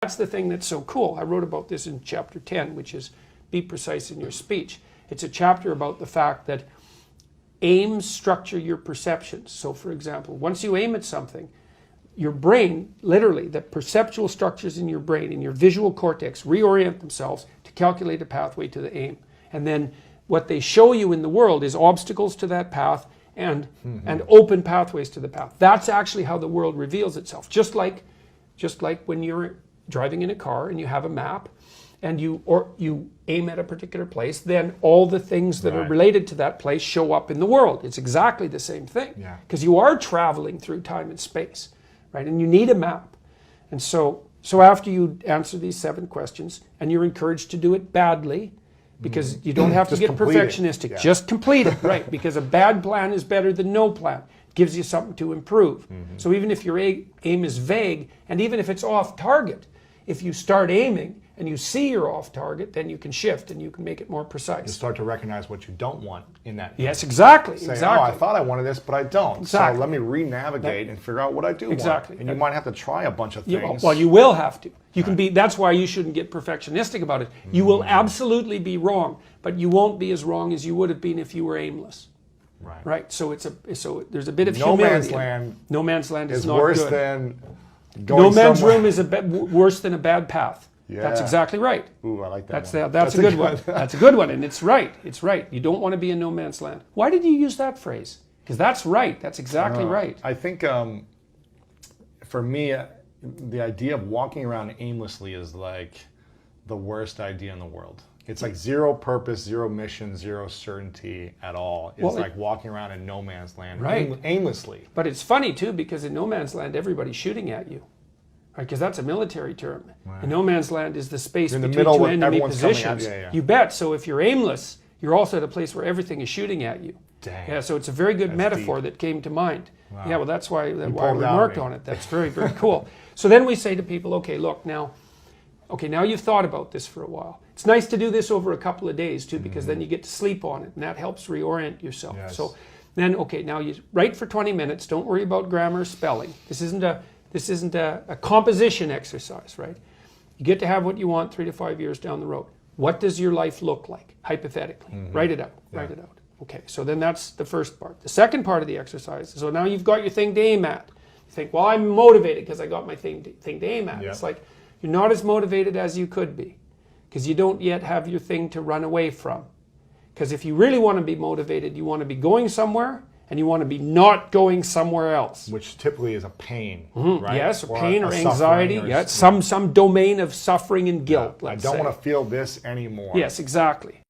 That's the thing that's so cool. I wrote about this in chapter 10, which is be precise in your speech. It's a chapter about the fact that aims structure your perceptions. So for example, once you aim at something, your brain, literally, the perceptual structures in your brain, in your visual cortex, reorient themselves to calculate a pathway to the aim. And then what they show you in the world is obstacles to that path and open pathways to the path. That's actually how the world reveals itself. Just like when you're driving in a car and you have a map and you aim at a particular place, then all the things that are related to that place show up in the world. It's exactly the same thing. Because you are traveling through time and space, right? And you need a map. And so after you answer these 7 questions, and you're encouraged to do it badly, because you don't have to get perfectionistic. Just complete it, right? Because a bad plan is better than no plan. It gives you something to improve. So even if your aim is vague, and even if it's off target, if you start aiming and you see you're off target, then you can shift and you can make it more precise. You start to recognize what you don't want in that. Yes, exactly. Say, oh, I thought I wanted this, but I don't. Exactly. So let me re-navigate and figure out what I do want. And you might have to try a bunch of things. Well, you will have to. You can be. That's why you shouldn't get perfectionistic about it. You will absolutely be wrong, but you won't be as wrong as you would have been if you were aimless. Right. So there's a bit of humility. No man's land. No man's land is not worse good. than going No man's somewhere. room is worse than a bad path. Yeah. That's exactly right. Ooh, I like that. That's a good one. That's a good one, and it's right. It's right. You don't want to be in no man's land. Why did you use that phrase? Because that's right. That's exactly right. I think for me, the idea of walking around aimlessly is like the worst idea in the world. It's like zero purpose, zero mission, zero certainty at all. It's like walking around in no man's land, aimlessly. But it's funny too, because in no man's land, everybody's shooting at you. Right, because that's a military term. In no man's land is the space between two enemy positions. You bet. So if you're aimless, you're also at a place where everything is shooting at you. Dang. Yeah. So it's a very good metaphor that came to mind. Wow. Yeah. Well, that's why we remarked on it. That's very, very cool. So then we say to people, okay, look now. Okay, now you've thought about this for a while. It's nice to do this over a couple of days too, because then you get to sleep on it, and that helps reorient yourself. Yes. So then, okay, now you write for 20 minutes. Don't worry about grammar or spelling. This isn't a composition exercise, right? You get to have what you want 3 to 5 years down the road. What does your life look like, hypothetically? Write it out. Write it out. Okay, so then that's the first part. The second part of the exercise, so now you've got your thing to aim at. You think, well, I'm motivated because I got my thing to aim at. It's like you're not as motivated as you could be because you don't yet have your thing to run away from. Because if you really want to be motivated, you want to be going somewhere, and you want to be not going somewhere else. Which typically is a pain, right? Yes, or pain or anxiety. Some domain of suffering and guilt, let's say. I don't want to feel this anymore. Yes, exactly.